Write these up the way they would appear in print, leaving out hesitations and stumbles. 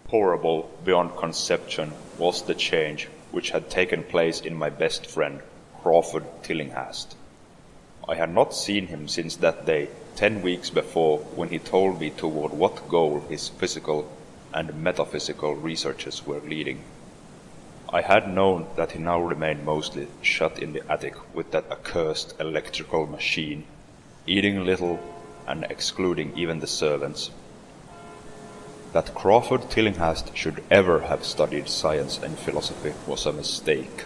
Horrible beyond conception was the change which had taken place in my best friend, Crawford Tillinghast. I had not seen him since that day, 10 weeks before, when he told me toward what goal his physical and metaphysical researches were leading. I had known that he now remained mostly shut in the attic with that accursed electrical machine, eating little and excluding even the servants. That Crawford Tillinghast should ever have studied science and philosophy was a mistake.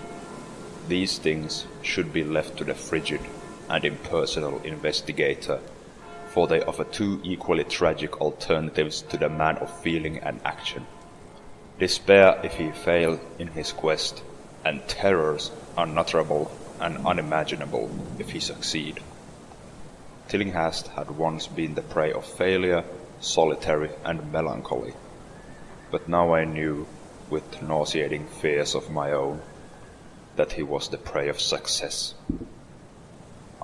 These things should be left to the frigid and impersonal investigator, for they offer two equally tragic alternatives to the man of feeling and action. Despair if he fail in his quest, and terrors unutterable and unimaginable if he succeed. Tillinghast had once been the prey of failure, solitary and melancholy, but now I knew, with nauseating fears of my own, that he was the prey of success.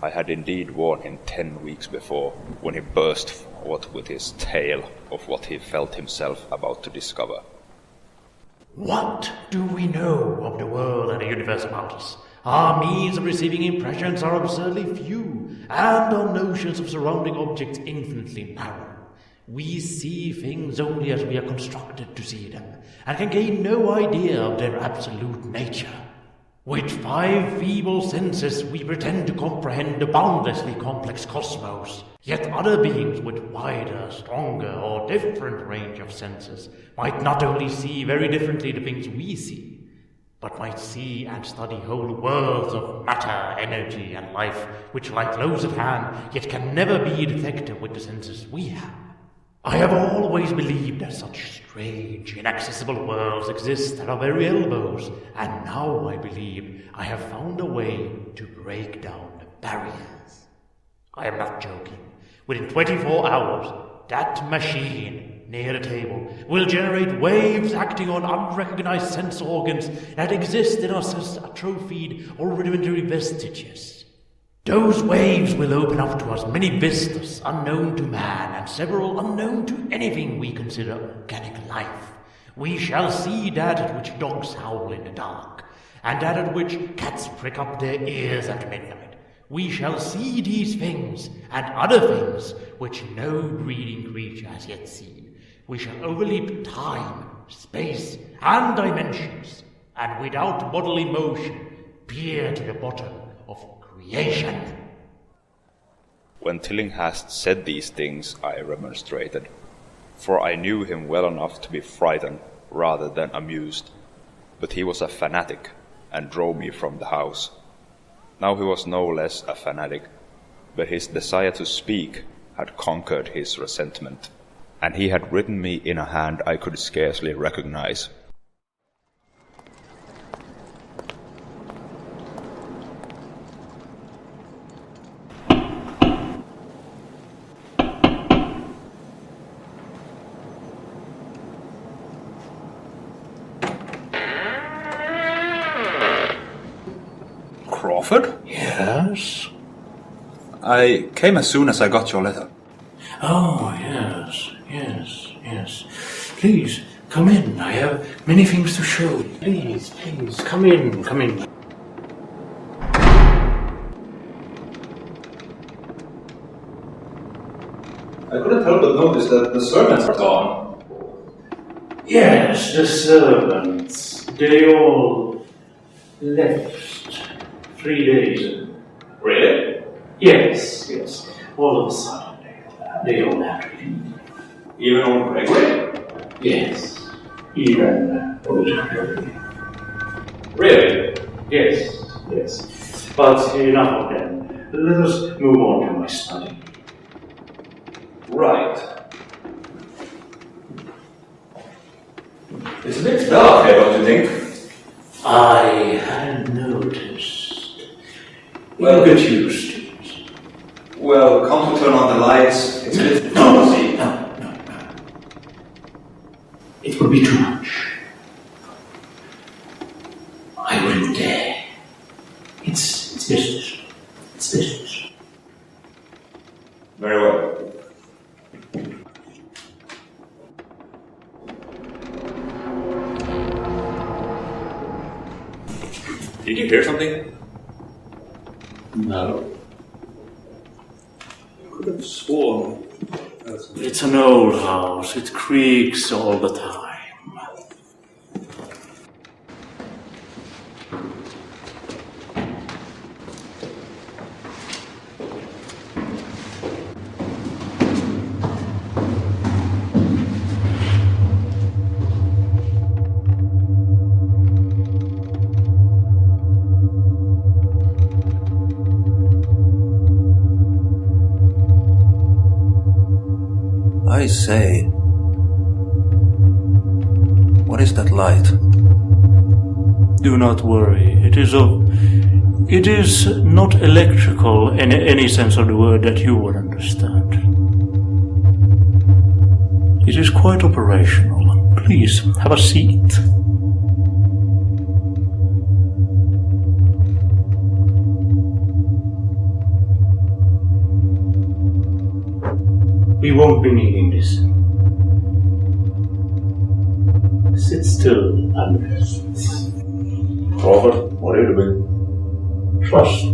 I had indeed warned him 10 weeks before, when he burst forth with his tale of what he felt himself about to discover. What do we know of the world and the universe about us? Our means of receiving impressions are absurdly few, and our notions of surrounding objects infinitely narrow. We see things only as we are constructed to see them, and can gain no idea of their absolute nature. With 5 feeble senses we pretend to comprehend the boundlessly complex cosmos, yet other beings with wider, stronger, or different range of senses might not only see very differently the things we see, but might see and study whole worlds of matter, energy, and life which lie close at hand, yet can never be detected with the senses we have. I have always believed that such strange, inaccessible worlds exist at our very elbows, and now I believe I have found a way to break down the barriers. I am not joking. Within 24 hours, that machine near the table will generate waves acting on unrecognized sense organs that exist in our atrophied or rudimentary vestiges. Those waves will open up to us many vistas unknown to man and several unknown to anything we consider organic life. We shall see that at which dogs howl in the dark, and that at which cats prick up their ears at midnight. We shall see these things and other things which no breathing creature has yet seen. We shall overleap time, space, and dimensions, and without bodily motion peer to the bottom of creation. When Tillinghast said these things, I remonstrated, for I knew him well enough to be frightened rather than amused. But he was a fanatic, and drove me from the house. Now he was no less a fanatic, but his desire to speak had conquered his resentment, and he had written me in a hand I could scarcely recognize. Crawford? Yes? I came as soon as I got your letter. Oh, yes. Please, come in. I have many things to show you. Please, come in. I couldn't help but notice that the servants are gone. Yes, the servants. They all left 3 days ago. Really? Yes. All of a sudden, they all had to leave. Even on Gregory? Yes, even old Gregory. Really? Yes. But enough of them. Let us move on to my study. Right. It's a bit dark here, don't you think? I hadn't noticed. Well, You'll get used to it. Well, can't we turn on the lights? It's a bit difficult to see. No. It would be too much. I wouldn't dare. It's business. Very well. Did you hear something? No. I could have sworn. It's an old house. It creaks all the time. I say, what is that light? Do not worry. It is not electrical in any sense of the word that you would understand. It is quite operational. Please, have a seat. We won't be needing this. Sit still and rest. Crawford, what are you doing? Trust.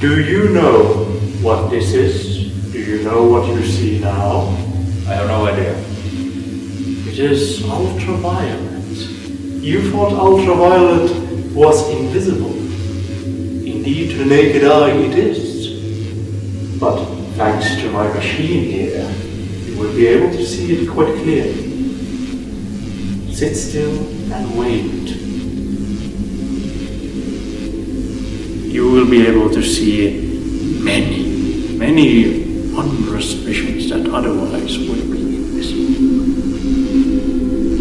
Do you know what this is? Do you know what you see now? I have no idea. It is ultraviolet. You thought ultraviolet was invisible. Indeed, to the naked eye it is. But thanks to my machine here, you will be able to see it quite clearly. Sit still and wait. You will be able to see many wondrous visions that otherwise would be invisible.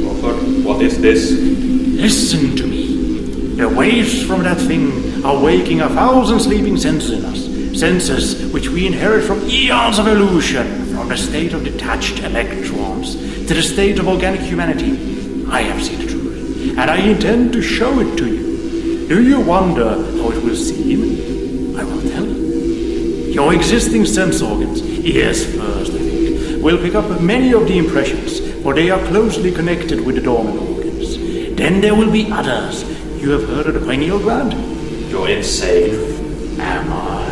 Crawford, what is this? Listen to me. The waves from that thing are waking 1,000 sleeping senses in us. Senses which we inherit from eons of evolution, from the state of detached electrons to the state of organic humanity. I have seen the truth, and I intend to show it to you. Do you wonder how it will seem? I will tell you. Your existing sense organs, ears first I think, will pick up many of the impressions, for they are closely connected with the dormant organs. Then there will be others. You have heard of the pineal gland? You're insane. Am I?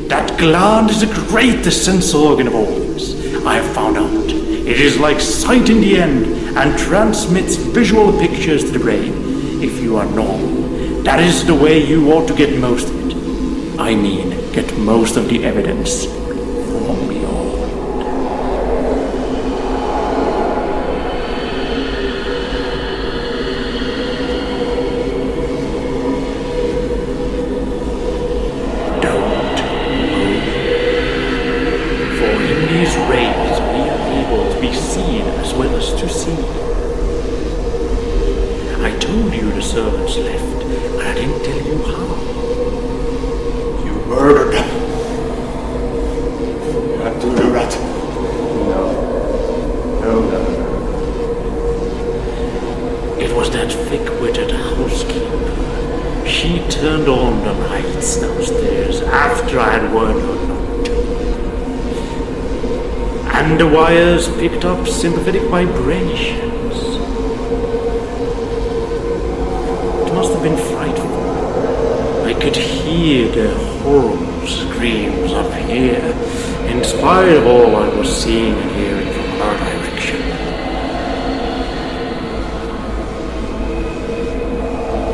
That gland is the greatest sense organ of organs. I have found out. It is like sight in the end and transmits visual pictures to the brain. If you are normal, that is the way you ought to get most of it. I mean, get most of the evidence from beyond. Servants left, but I didn't tell you how. You murdered them. You had to do that. No. It was that thick-witted housekeeper. She turned on the lights downstairs after I had warned her not to. And the wires picked up sympathetic vibrations. Must have been frightful. I could hear the horrible screams up here, in spite of all I was seeing and hearing from her direction.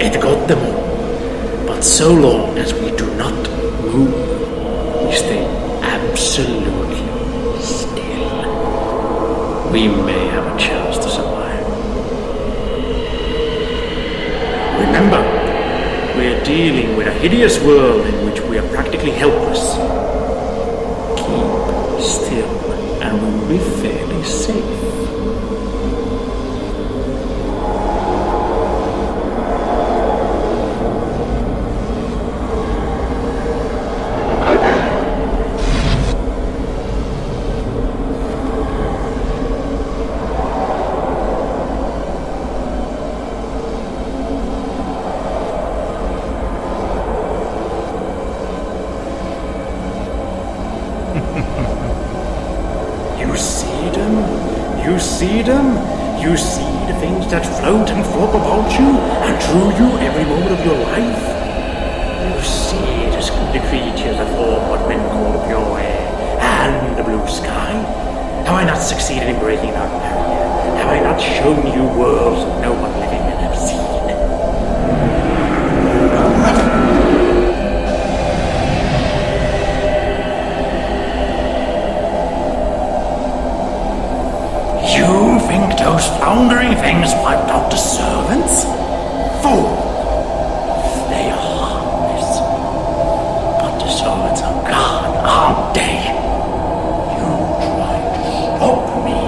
It got them all, but so long as we do not move, we stay absolutely still, we may have a chance to survive. Remember, we are dealing with a hideous world in which we are practically helpless. Keep still, and we will be fairly safe. You see the things that float and flop about you and through you every moment of your life. You see the creatures that form what men call the pure air and the blue sky. Have I not succeeded in breaking that barrier? Have I not shown you worlds that no one living men have seen? You think those floundering things wiped out the servants? Fool! They are harmless. But the servants are gone, aren't they? You tried to stop me.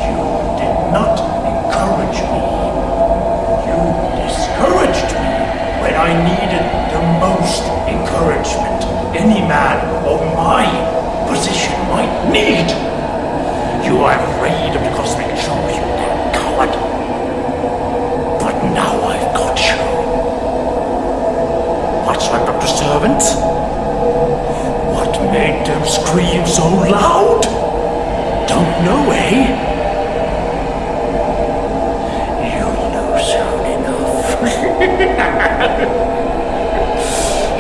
You did not encourage me. You discouraged me when I needed the most encouragement any man of my position might need. You are afraid of the cosmic truth, you damn coward. But now I've got you. What swept up the servants? What made them scream so loud? Don't know, eh? You'll know soon enough.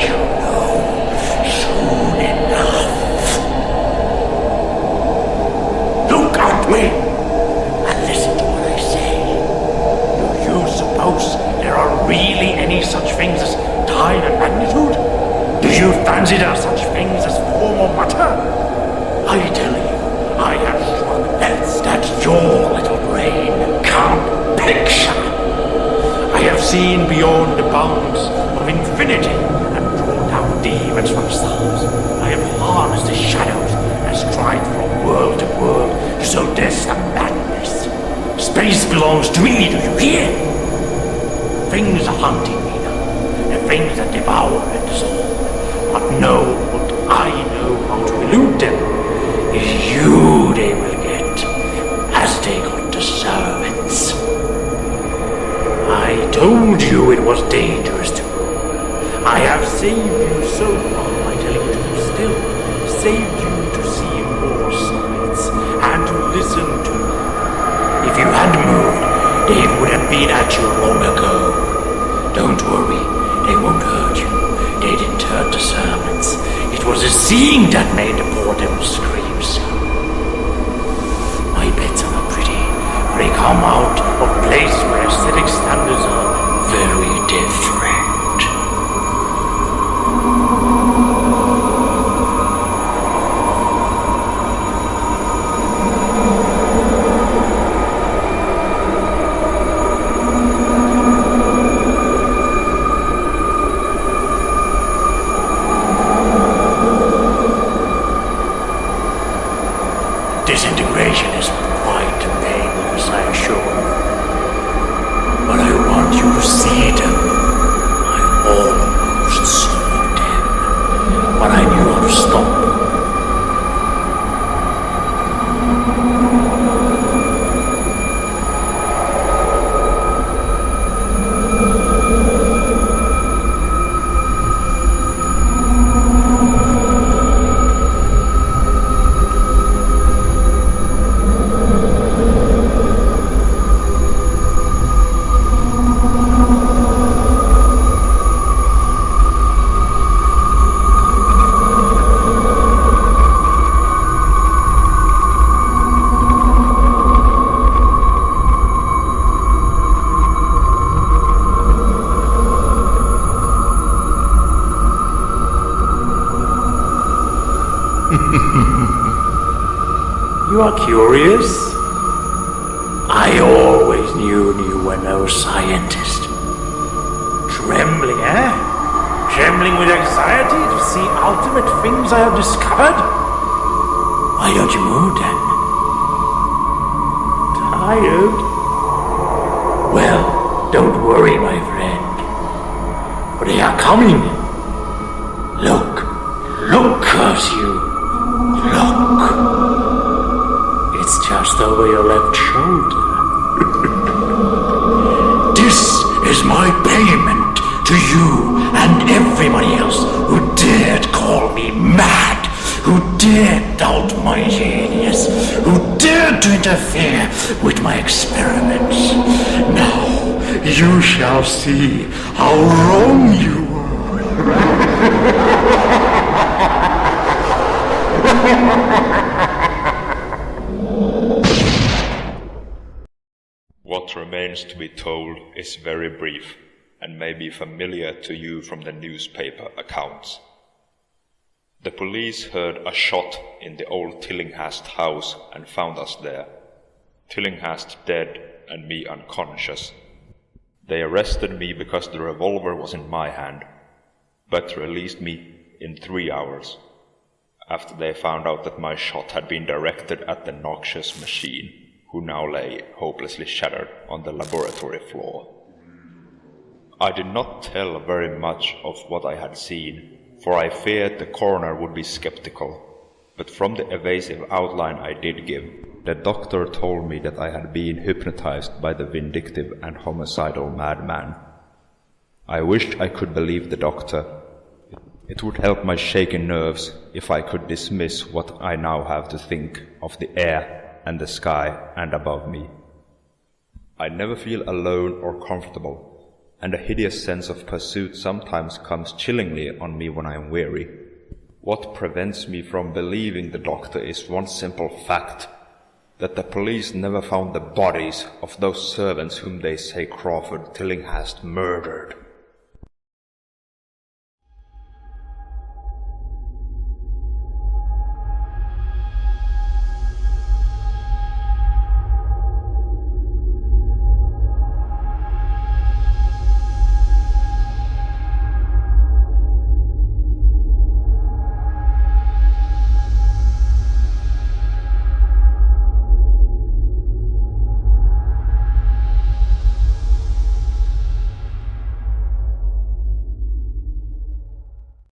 You'll know soon enough. Look at me and listen to what I say. Do you suppose there are really any such things as time and magnitude? Do you fancy there are such things as form or matter? I tell you, I have struck depths that your little brain can't picture. I have seen beyond the bounds of infinity and drawn down demons from stars. I have harnessed the shadows and strived from world to world to sow death and madness. Space belongs to me, do you hear? Things are hunting me now, the things that devour and dissolve. But know what I know how to elude them. Is you they will get, as they got the servants. I told you it was dangerous to rule. I have saved you so far by telling you to be still. Saved you to see more sights and to listen to me. If you had moved, they would have been at you long ago. Don't worry, they won't hurt you. They didn't hurt the servants. It was the seeing that made the poor devil scream so. My bets are not pretty. They come out of places where aesthetic standards are very different. Disintegration is quite painless, I assure you. But I want you to see them. I almost saw them, but I knew how to stop them. You are curious? I always knew you were no scientist. Trembling, eh? Trembling with anxiety to see ultimate things I have discovered? Why don't you move then? Tired? Well, don't worry, my friend. For they are coming. Look, curse you. Look. It's just over your left shoulder. This is my payment to you and everybody else who dared call me mad, who dared doubt my genius, who dared to to interfere with my experiments. Now, you shall see how wrong you were. What remains to be told is very brief and may be familiar to you from the newspaper accounts. The police heard a shot in the old Tillinghast house and found us there. Tillinghast dead and me unconscious. They arrested me because the revolver was in my hand, but released me in 3 hours, after they found out that my shot had been directed at the noxious machine, who now lay hopelessly shattered on the laboratory floor. I did not tell very much of what I had seen, for I feared the coroner would be skeptical, but from the evasive outline I did give, the doctor told me that I had been hypnotized by the vindictive and homicidal madman. I wished I could believe the doctor. It would help my shaken nerves if I could dismiss what I now have to think of the air and the sky and above me. I never feel alone or comfortable, and a hideous sense of pursuit sometimes comes chillingly on me when I am weary. What prevents me from believing the doctor is one simple fact, that the police never found the bodies of those servants whom they say Crawford Tillinghast murdered.